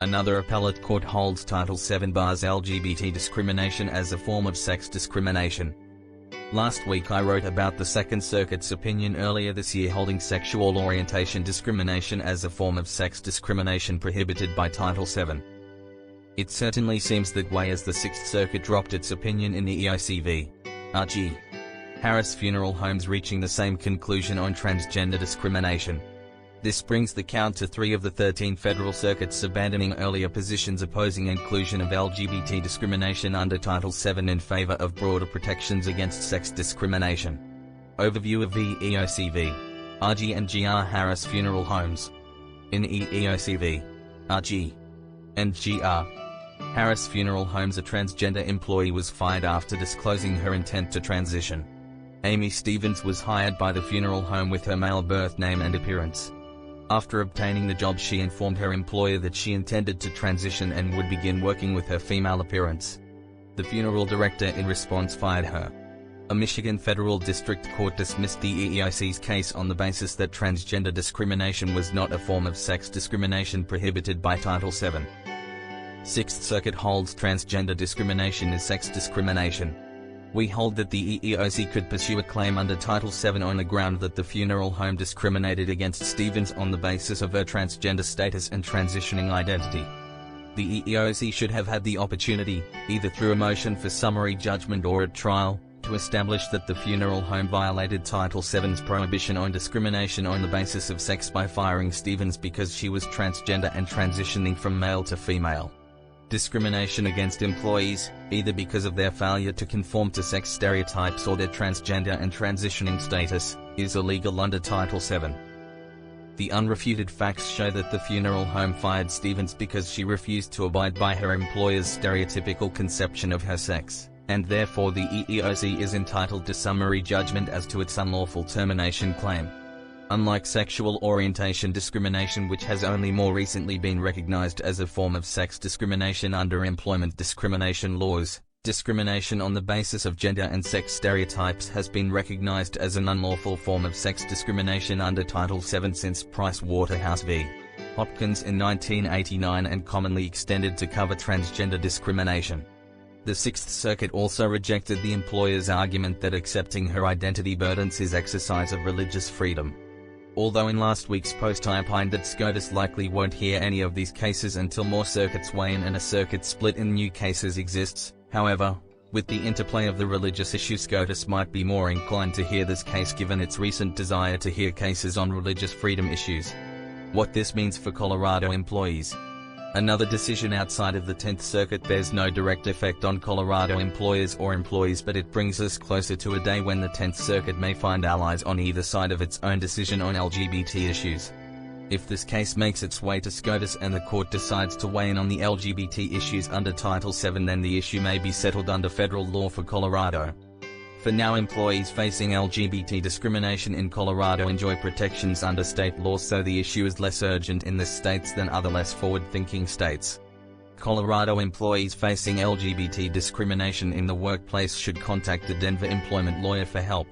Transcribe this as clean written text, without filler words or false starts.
Another appellate court holds Title VII bars LGBT discrimination as a form of sex discrimination. Last week I wrote about the Second Circuit's opinion earlier this year holding sexual orientation discrimination as a form of sex discrimination prohibited by Title VII. It certainly seems that way, as the Sixth Circuit dropped its opinion in the EEOC v. R.G. Harris Funeral Homes, reaching the same conclusion on transgender discrimination. This brings the count to 3 of the 13 federal circuits abandoning earlier positions opposing inclusion of LGBT discrimination under Title VII in favor of broader protections against sex discrimination. Overview of EEOC v. R.G. and Gr. Harris Funeral Homes. In EEOC v. R.G. and Gr. Harris Funeral Homes, a transgender employee was fired after disclosing her intent to transition. Aimee Stevens was hired by the funeral home with her male birth name and appearance. After obtaining the job, she informed her employer that she intended to transition and would begin working with her female appearance. The funeral director in response fired her. A Michigan federal district court dismissed the EEOC's case on the basis that transgender discrimination was not a form of sex discrimination prohibited by Title VII. Sixth Circuit holds transgender discrimination is sex discrimination. We hold that the EEOC could pursue a claim under Title VII on the ground that the funeral home discriminated against Stevens on the basis of her transgender status and transitioning identity. The EEOC should have had the opportunity, either through a motion for summary judgment or at trial, to establish that the funeral home violated Title VII's prohibition on discrimination on the basis of sex by firing Stevens because she was transgender and transitioning from male to female. Discrimination against employees, either because of their failure to conform to sex stereotypes or their transgender and transitioning status, is illegal under Title VII. The unrefuted facts show that the funeral home fired Stevens because she refused to abide by her employer's stereotypical conception of her sex, and therefore the EEOC is entitled to summary judgment as to its unlawful termination claim. Unlike sexual orientation discrimination, which has only more recently been recognized as a form of sex discrimination under employment discrimination laws, discrimination on the basis of gender and sex stereotypes has been recognized as an unlawful form of sex discrimination under Title VII since Price Waterhouse v. Hopkins in 1989 and commonly extended to cover transgender discrimination. The Sixth Circuit also rejected the employer's argument that accepting her identity burdens his exercise of religious freedom. Although in last week's post I opined that SCOTUS likely won't hear any of these cases until more circuits weigh in and a circuit split in new cases exists, however, with the interplay of the religious issue, SCOTUS might be more inclined to hear this case given its recent desire to hear cases on religious freedom issues. What this means for Colorado employees. Another decision outside of the 10th Circuit bears no direct effect on Colorado employers or employees, but it brings us closer to a day when the 10th Circuit may find allies on either side of its own decision on LGBT issues. If this case makes its way to SCOTUS and the court decides to weigh in on the LGBT issues under Title VII, then the issue may be settled under federal law for Colorado. For now, employees facing LGBT discrimination in Colorado enjoy protections under state law, so the issue is less urgent in the states than other less forward-thinking states. Colorado employees facing LGBT discrimination in the workplace should contact the Denver employment lawyer for help.